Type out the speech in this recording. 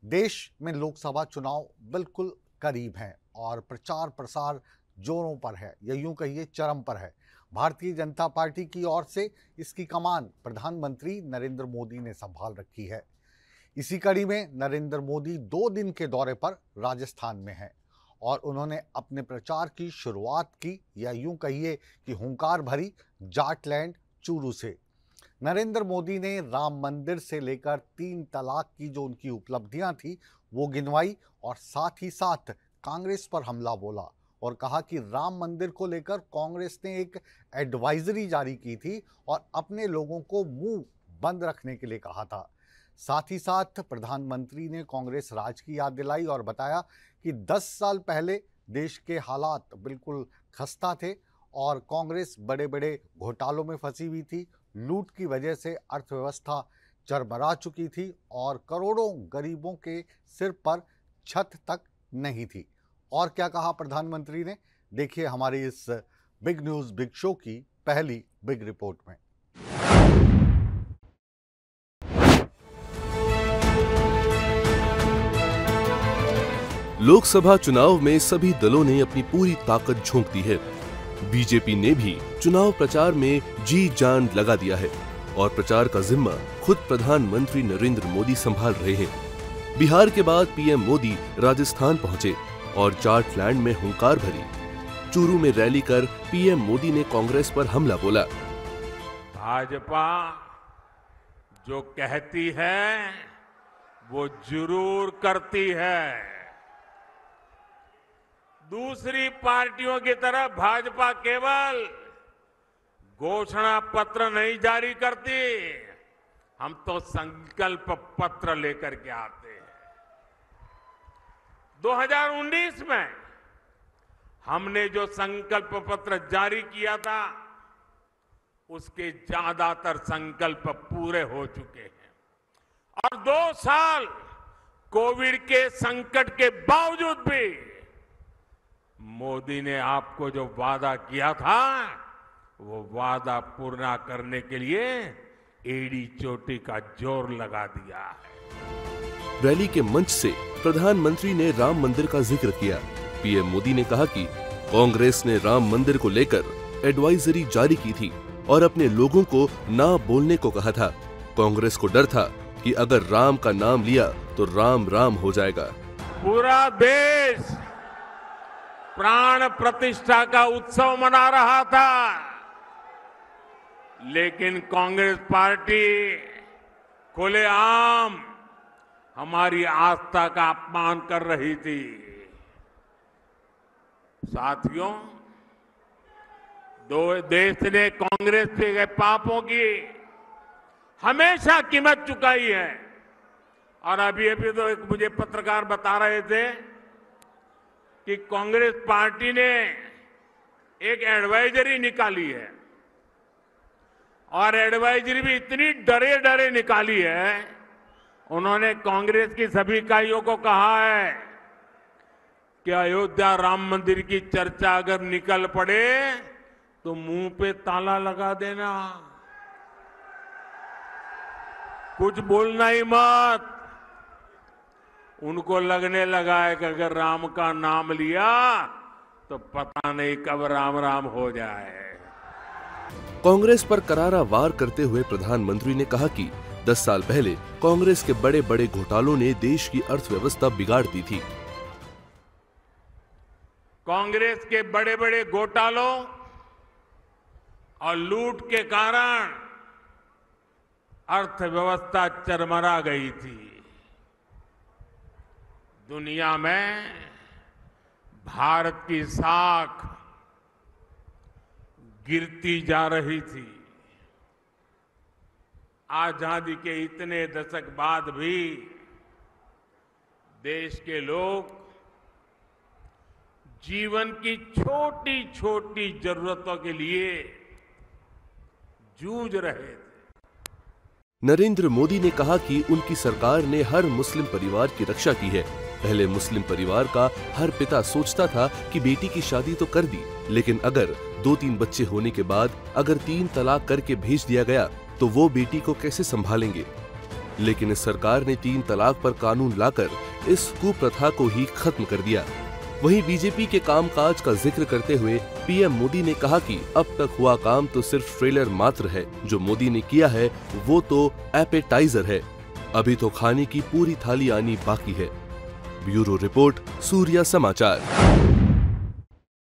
देश में लोकसभा चुनाव बिल्कुल करीब हैं और प्रचार प्रसार जोरों पर है, या यूं कहिए चरम पर है। भारतीय जनता पार्टी की ओर से इसकी कमान प्रधानमंत्री नरेंद्र मोदी ने संभाल रखी है। इसी कड़ी में नरेंद्र मोदी 2 दिन के दौरे पर राजस्थान में हैं और उन्होंने अपने प्रचार की शुरुआत की, या यूं कहिए कि हुंकार भरी जाटलैंड चूरू से। नरेंद्र मोदी ने राम मंदिर से लेकर 3 तलाक की जो उनकी उपलब्धियां थी वो गिनवाई और साथ ही साथ कांग्रेस पर हमला बोला और कहा कि राम मंदिर को लेकर कांग्रेस ने एक एडवाइजरी जारी की थी और अपने लोगों को मुंह बंद रखने के लिए कहा था। साथ ही साथ प्रधानमंत्री ने कांग्रेस राज की याद दिलाई और बताया कि 10 साल पहले देश के हालात बिल्कुल खस्ता थे और कांग्रेस बड़े बड़े घोटालों में फंसी हुई थी। लूट की वजह से अर्थव्यवस्था चरमरा चुकी थी और करोड़ों गरीबों के सिर पर छत तक नहीं थी। और क्या कहा प्रधानमंत्री ने, देखिए हमारी इस बिग न्यूज़ बिग शो की पहली बिग रिपोर्ट में। लोकसभा चुनाव में सभी दलों ने अपनी पूरी ताकत झोंक दी है। बीजेपी ने भी चुनाव प्रचार में जी जान लगा दिया है और प्रचार का जिम्मा खुद प्रधानमंत्री नरेंद्र मोदी संभाल रहे हैं। बिहार के बाद पीएम मोदी राजस्थान पहुंचे और जाटलैंड में हुंकार भरी। चूरू में रैली कर पीएम मोदी ने कांग्रेस पर हमला बोला। भाजपा जो कहती है वो जरूर करती है। दूसरी पार्टियों की तरह भाजपा केवल घोषणा पत्र नहीं जारी करती, हम तो संकल्प पत्र लेकर के आते हैं। 2019 में हमने जो संकल्प पत्र जारी किया था उसके ज्यादातर संकल्प पूरे हो चुके हैं और 2 साल कोविड के संकट के बावजूद भी मोदी ने आपको जो वादा किया था वो वादा पूरा करने के लिए एड़ी चोटी का जोर लगा दिया है। रैली के मंच से प्रधानमंत्री ने राम मंदिर का जिक्र किया। पीएम मोदी ने कहा कि कांग्रेस ने राम मंदिर को लेकर एडवाइजरी जारी की थी और अपने लोगों को ना बोलने को कहा था। कांग्रेस को डर था कि अगर राम का नाम लिया तो राम राम हो जाएगा। पूरा देश प्राण प्रतिष्ठा का उत्सव मना रहा था, लेकिन कांग्रेस पार्टी खुलेआम हमारी आस्था का अपमान कर रही थी। साथियों, देश ने कांग्रेस के पापों की हमेशा कीमत चुकाई है। और अभी तो एक मुझे पत्रकार बता रहे थे कि कांग्रेस पार्टी ने एक एडवाइजरी निकाली है और एडवाइजरी भी इतनी डरे डरे निकाली है। उन्होंने कांग्रेस की सभी इकाइयों को कहा है कि अयोध्या राम मंदिर की चर्चा अगर निकल पड़े तो मुंह पे ताला लगा देना, कुछ बोलना ही मत। उनको लगने लगा है कि अगर राम का नाम लिया तो पता नहीं कब राम राम हो जाए। कांग्रेस पर करारा वार करते हुए प्रधानमंत्री ने कहा कि 10 साल पहले कांग्रेस के बड़े बड़े घोटालों ने देश की अर्थव्यवस्था बिगाड़ दी थी। कांग्रेस के बड़े बड़े घोटालों और लूट के कारण अर्थव्यवस्था चरमरा गई थी। दुनिया में भारत की साख गिरती जा रही थी। आजादी के इतने दशक बाद भी देश के लोग जीवन की छोटी छोटी जरूरतों के लिए जूझ रहे थे। नरेंद्र मोदी ने कहा कि उनकी सरकार ने हर मुस्लिम परिवार की रक्षा की है। पहले मुस्लिम परिवार का हर पिता सोचता था कि बेटी की शादी तो कर दी, लेकिन अगर 2-3 बच्चे होने के बाद अगर 3 तलाक करके भेज दिया गया तो वो बेटी को कैसे संभालेंगे। लेकिन इस सरकार ने 3 तलाक पर कानून लाकर इस कुप्रथा को ही खत्म कर दिया। वहीं बीजेपी के कामकाज का जिक्र करते हुए पीएम मोदी ने कहा कि अब तक हुआ काम तो सिर्फ ट्रेलर मात्र है। जो मोदी ने किया है वो तो एपेटाइजर है, अभी तो खाने की पूरी थाली आनी बाकी है। ब्यूरो रिपोर्ट, सूर्या समाचार।